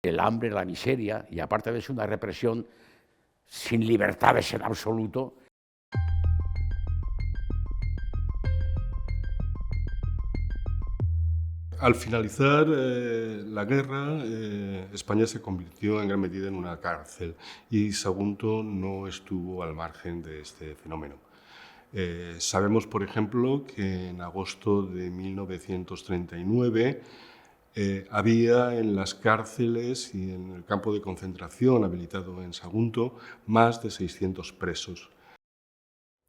el hambre, la miseria, y aparte de eso una represión sin libertades en absoluto. Al finalizar la guerra, España se convirtió en gran medida en una cárcel y Sagunto no estuvo al margen de este fenómeno. Sabemos, por ejemplo, que en agosto de 1939 había en las cárceles y en el campo de concentración habilitado en Sagunto más de 600 presos.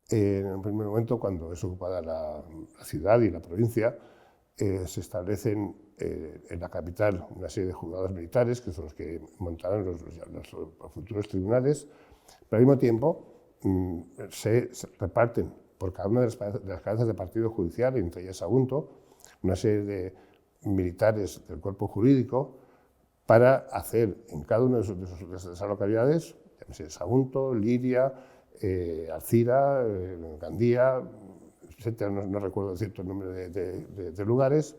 En un primer momento, cuando es ocupada la ciudad y la provincia, se establecen en la capital una serie de juzgados militares, que son los que montarán los futuros tribunales, pero al mismo tiempo se reparten por cada una de las cabezas de partido judicial, entre ellas Sagunto, una serie de militares del cuerpo jurídico para hacer en cada una de esas localidades, llámese Sagunto, Liria, Alcira, Gandía, etcétera, no recuerdo cierto número de lugares,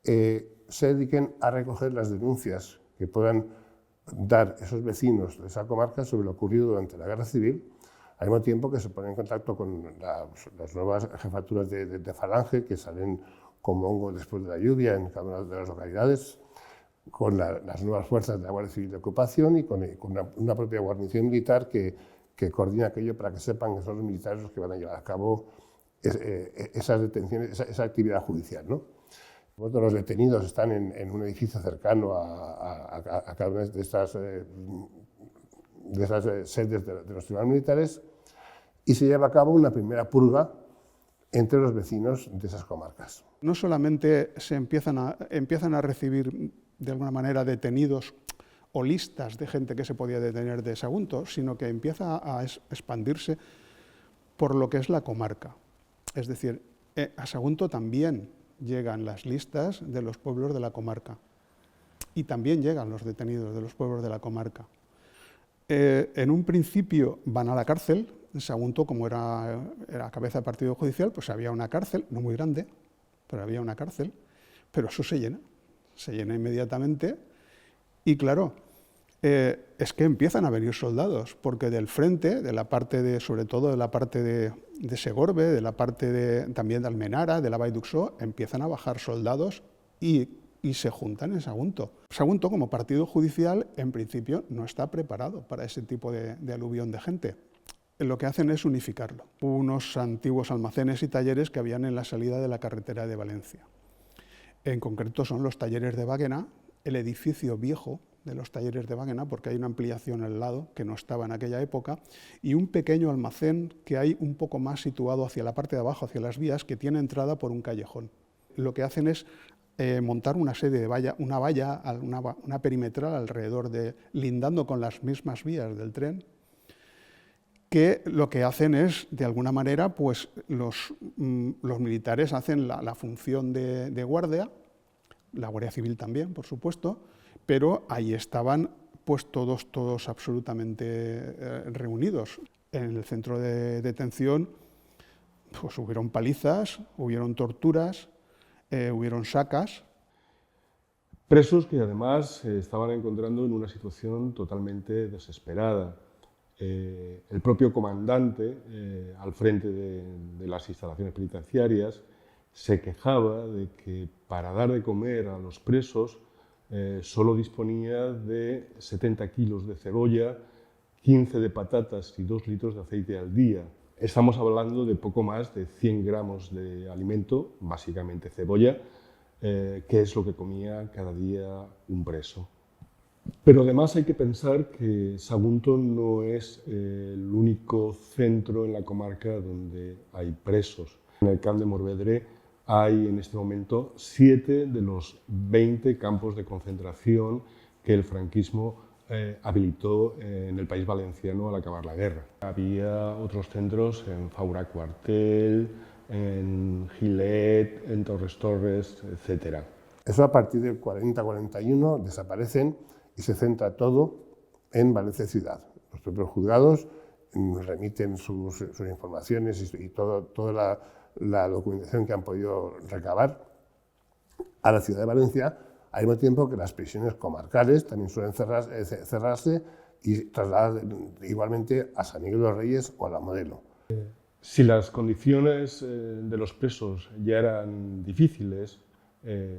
se dediquen a recoger las denuncias que puedan dar esos vecinos de esa comarca sobre lo ocurrido durante la Guerra Civil, al mismo tiempo que se ponen en contacto con las nuevas jefaturas de falange que salen como hongo después de la lluvia en cada una de las localidades, con las nuevas fuerzas de la Guardia Civil de Ocupación y con una propia guarnición militar que coordina aquello para que sepan que son los militares los que van a llevar a cabo esas detenciones, esa actividad judicial, ¿no? Los detenidos están en un edificio cercano a cada una de estas sedes de los tribunales militares y se lleva a cabo una primera purga entre los vecinos de esas comarcas. No solamente se empiezan a recibir de alguna manera detenidos o listas de gente que se podía detener de Sagunto, sino que empieza a expandirse por lo que es la comarca. Es decir, a Sagunto también llegan las listas de los pueblos de la comarca y también llegan los detenidos de los pueblos de la comarca. En un principio van a la cárcel. En Sagunto, como era cabeza de partido judicial, pues había una cárcel, no muy grande, pero había una cárcel, pero eso se llena inmediatamente y claro, es que empiezan a venir soldados, porque del frente, sobre todo de la parte de Segorbe, de la parte también de Almenara, de la Vall d'Uixó, empiezan a bajar soldados y se juntan en Sagunto. Sagunto, como partido judicial, en principio no está preparado para ese tipo de aluvión de gente. Lo que hacen es unificarlo. Unos antiguos almacenes y talleres que habían en la salida de la carretera de Valencia. En concreto son los talleres de Báguena, el edificio viejo de los talleres de Báguena, porque hay una ampliación al lado que no estaba en aquella época, y un pequeño almacén que hay un poco más situado hacia la parte de abajo, hacia las vías, que tiene entrada por un callejón. Lo que hacen es montar una serie de valla, una perimetral alrededor lindando con las mismas vías del tren, que lo que hacen es, de alguna manera, pues los militares hacen la función de guardia, la Guardia Civil también, por supuesto, pero ahí estaban pues todos absolutamente reunidos. En el centro de detención pues hubieron palizas, hubieron torturas, hubieron sacas. Presos que además se estaban encontrando en una situación totalmente desesperada. El propio comandante, al frente de las instalaciones penitenciarias, se quejaba de que para dar de comer a los presos solo disponía de 70 kilos de cebolla, 15 de patatas y 2 litros de aceite al día. Estamos hablando de poco más de 100 gramos de alimento, básicamente cebolla, que es lo que comía cada día un preso. Pero además hay que pensar que Sagunto no es el único centro en la comarca donde hay presos. En el Camp de Morvedre hay en este momento 7 de los 20 campos de concentración que el franquismo habilitó en el País Valenciano al acabar la guerra. Había otros centros en Faura Cuartel, en Gilet, en Torres Torres, etc. Eso a partir del 40-41 desaparecen y se centra todo en Valencia Ciudad. Los propios juzgados remiten sus informaciones y toda la documentación que han podido recabar a la ciudad de Valencia al mismo tiempo que las prisiones comarcales también suelen cerrarse y trasladar igualmente a San Miguel de los Reyes o a La Modelo. Si las condiciones de los presos ya eran difíciles,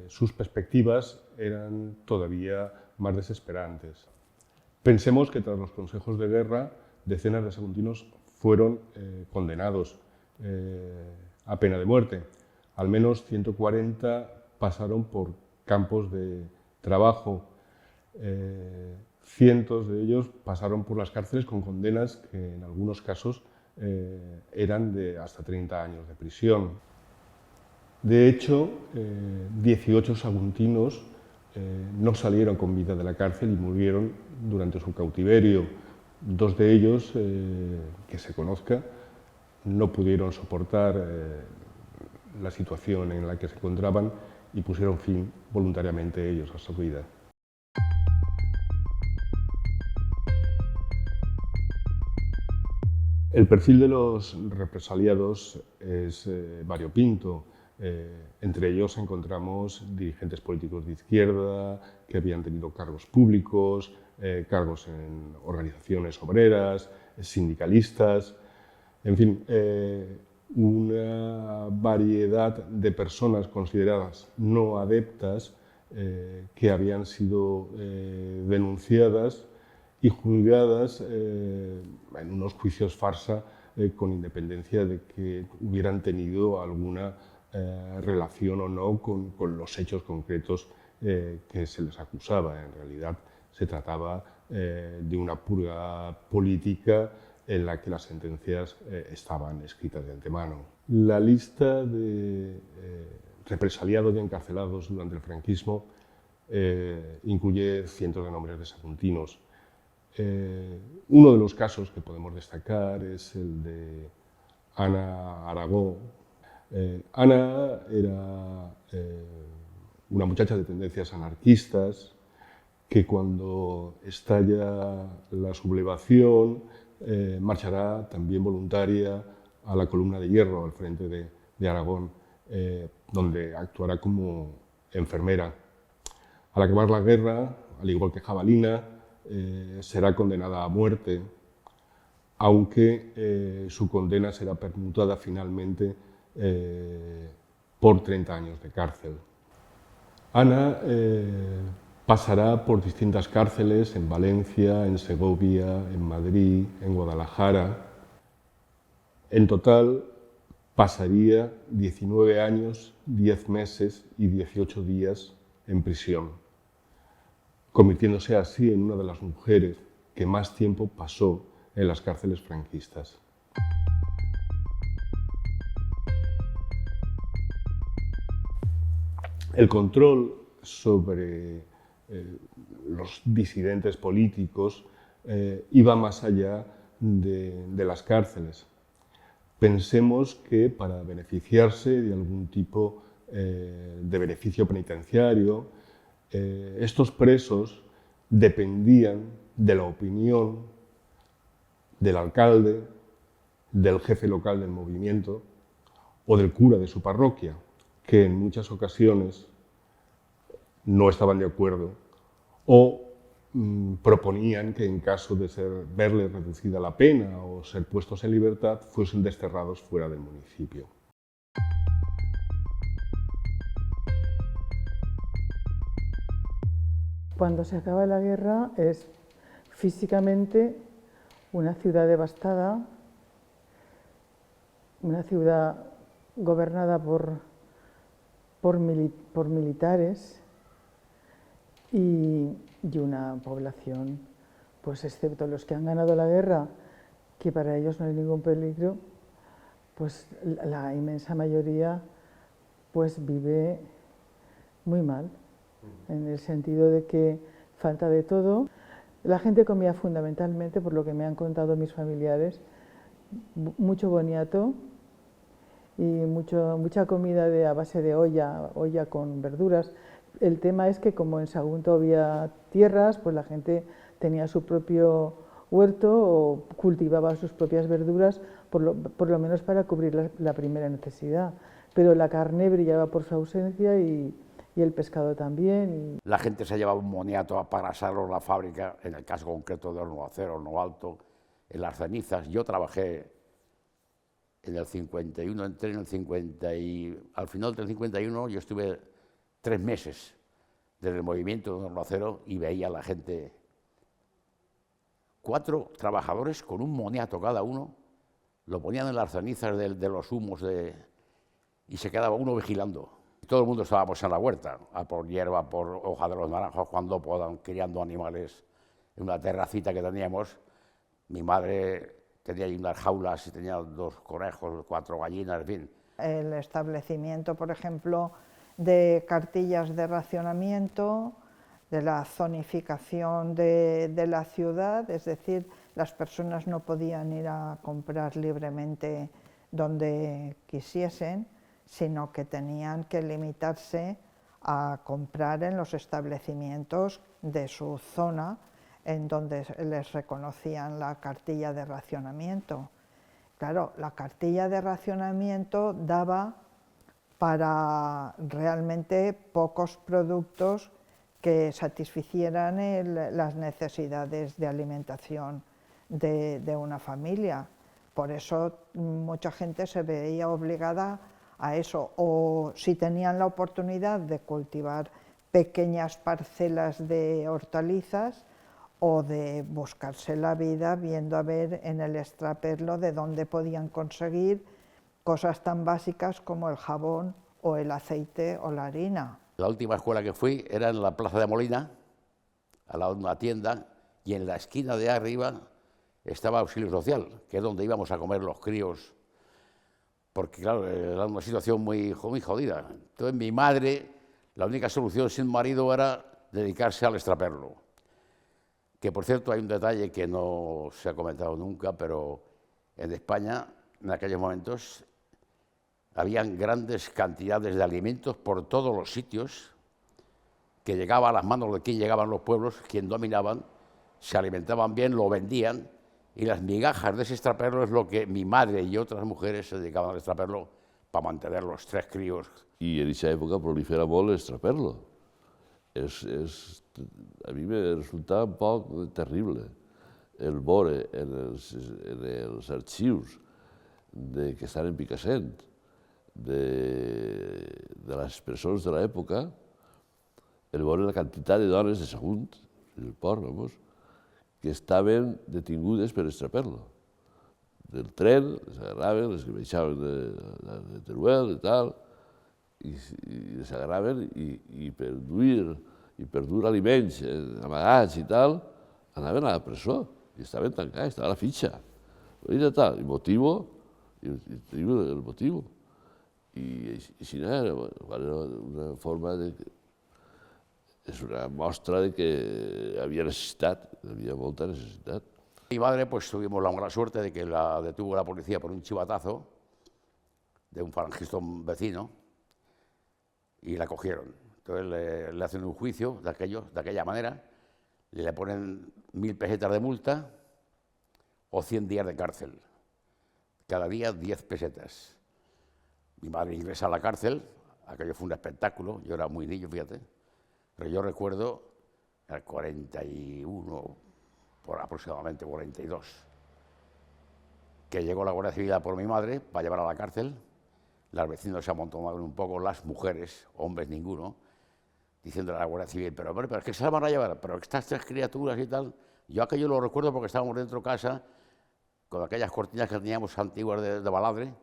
sus perspectivas eran todavía más desesperantes. Pensemos que tras los consejos de guerra, decenas de saguntinos fueron condenados a pena de muerte. Al menos 140 pasaron por campos de trabajo. Cientos de ellos pasaron por las cárceles con condenas que en algunos casos eran de hasta 30 años de prisión. De hecho, 18 saguntinos no salieron con vida de la cárcel y murieron durante su cautiverio. 2 de ellos, que se conozca, no pudieron soportar la situación en la que se encontraban y pusieron fin voluntariamente ellos a su vida. El perfil de los represaliados es variopinto. Entre ellos encontramos dirigentes políticos de izquierda que habían tenido cargos públicos, cargos en organizaciones obreras, sindicalistas, en fin, una variedad de personas consideradas no adeptas que habían sido denunciadas y juzgadas en unos juicios farsa con independencia de que hubieran tenido alguna relación o no con los hechos concretos que se les acusaba. En realidad se trataba de una purga política en la que las sentencias estaban escritas de antemano. La lista de represaliados y encarcelados durante el franquismo incluye cientos de nombres de saguntinos. Uno de los casos que podemos destacar es el de Ana Aragó. Ana era una muchacha de tendencias anarquistas que cuando estalla la sublevación marchará también voluntaria a la Columna de Hierro al frente de Aragón, donde actuará como enfermera. Al acabar la guerra, al igual que Jabalina, será condenada a muerte, aunque su condena será permutada finalmente por 30 años de cárcel. Ana pasará por distintas cárceles en Valencia, en Segovia, en Madrid, en Guadalajara. En total pasaría 19 años, 10 meses y 18 días en prisión, convirtiéndose así en una de las mujeres que más tiempo pasó en las cárceles franquistas. El control sobre los disidentes políticos iba más allá de las cárceles. Pensemos que para beneficiarse de algún tipo de beneficio penitenciario, estos presos dependían de la opinión del alcalde, del jefe local del movimiento o del cura de su parroquia, que en muchas ocasiones no estaban de acuerdo o proponían que en caso de verles reducida la pena o ser puestos en libertad, fuesen desterrados fuera del municipio. Cuando se acaba la guerra es físicamente una ciudad devastada, una ciudad gobernada por militares y una población, pues excepto los que han ganado la guerra, que para ellos no hay ningún peligro, pues la inmensa mayoría pues vive muy mal, en el sentido de que falta de todo. La gente comía fundamentalmente, por lo que me han contado mis familiares, mucho boniato y mucha comida a base de olla con verduras. El tema es que como en Sagunto había tierras, pues la gente tenía su propio huerto o cultivaba sus propias verduras, por lo menos para cubrir la primera necesidad. Pero la carne brillaba por su ausencia y y el pescado también. La gente se llevaba un moniato para asarlo en la fábrica, en el caso concreto de Horno de Acero, Horno Alto, en las cenizas. Yo trabajé en el 51, entré en el 50 y al final del 51 yo estuve 3 meses desde el movimiento de Horno de Acero y veía a la gente, 4 trabajadores con un moniato cada uno, lo ponían en las cenizas de los humos y se quedaba uno vigilando. Todo el mundo estábamos en la huerta, a por hierba, por hoja de los naranjos, cuando puedan, criando animales en una terracita que teníamos. Mi madre tenía ahí unas jaulas y tenía 2 conejos, 4 gallinas, en fin. El establecimiento, por ejemplo, de cartillas de racionamiento, de la zonificación de la ciudad, es decir, las personas no podían ir a comprar libremente donde quisiesen, sino que tenían que limitarse a comprar en los establecimientos de su zona, en donde les reconocían la cartilla de racionamiento. Claro, la cartilla de racionamiento daba para realmente pocos productos que satisficieran las necesidades de alimentación de una familia. Por eso mucha gente se veía obligada a eso, o si tenían la oportunidad de cultivar pequeñas parcelas de hortalizas o de buscarse la vida viendo a ver en el extraperlo de dónde podían conseguir cosas tan básicas como el jabón o el aceite o la harina. La última escuela que fui era en la Plaza de Molina, al lado de una tienda, y en la esquina de arriba estaba Auxilio Social, que es donde íbamos a comer los críos, porque claro, era una situación muy jodida. Entonces mi madre, la única solución sin marido era dedicarse al extraperlo. Que por cierto hay un detalle que no se ha comentado nunca, pero en España en aquellos momentos habían grandes cantidades de alimentos por todos los sitios que llegaban a las manos de quien llegaban los pueblos, quien dominaban, se alimentaban bien, lo vendían, y las migajas de ese extraperlo es lo que mi madre y otras mujeres se dedicaban al extraperlo para mantener los 3 críos. I en aquesta època prolifera molt l'extraperlo. A mi me resulta un poc terrible el veure en els arxius que estan en Picassent de les persones de l'època, el veure la quantitat de dones de Sagunt, el port, vamos, que estaven detingudes per extraperlo. Del tren, les agarraven, les que baixaven de Teruel i tal, i les agarraven i per dur aliments amagats i tal, anaven a la presó i estaven tancats, estava la fitxa. I tal, i motivo, el motivo. I així era una forma de... Es una mostra de que había necesitat, había molta necesitat. Mi madre, pues tuvimos la mala suerte de que la detuvo la policía por un chivatazo de un falangista vecino y la cogieron. Entonces le hacen un juicio de aquella manera, le ponen 1000 pesetas de multa o 100 días de cárcel. Cada día 10 pesetas. Mi madre ingresa a la cárcel, aquello fue un espectáculo, yo era muy niño, fíjate. Pero yo recuerdo el 41, por aproximadamente 42, que llegó la Guardia Civil por mi madre para llevar a la cárcel. Los vecinos se amontonaron un poco, las mujeres, hombres ninguno, diciéndole a la Guardia Civil, pero hombre, pero es que se la van a llevar, pero estas 3 criaturas y tal. Yo aquello lo recuerdo porque estábamos dentro de casa con aquellas cortinas que teníamos antiguas de baladre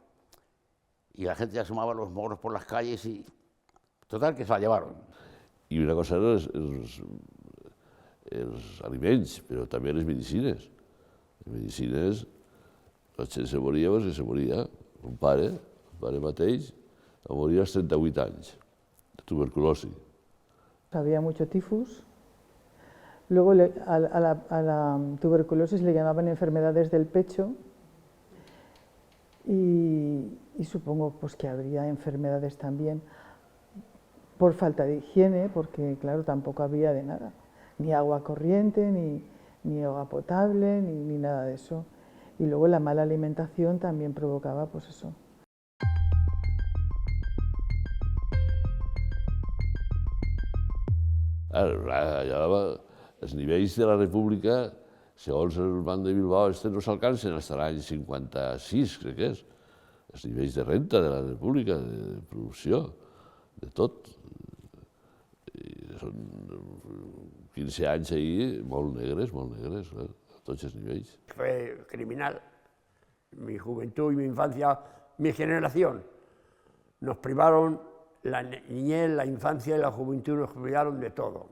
y la gente asomaba los moros por las calles y total que se la llevaron. I una cosa eren els aliments, però també les medicines. Les medicines, la gent se moria perquè se moria. Un pare mateix, va morir als 38 anys, de tuberculosi. Había mucho tifus. Luego a la tuberculosis le llamaban enfermedades del pecho y supongo pues, que habría enfermedades también por falta de higiene, porque claro, tampoco había de nada, ni agua corriente, ni agua potable, ni nada de eso. Y luego la mala alimentación también provocaba pues eso. Els nivells de la República, segons el Banc de Bilbao, no s'alcancen fins a l'any 56, crec que és. Els nivells de renta de la República, de producció, de tot. Són 15 anys ahí molt negres, a tots els nivells. Fue criminal. Mi juventud y mi infancia, mi generación, nos privaron la niñez, la infancia y la juventud, nos privaron de todo.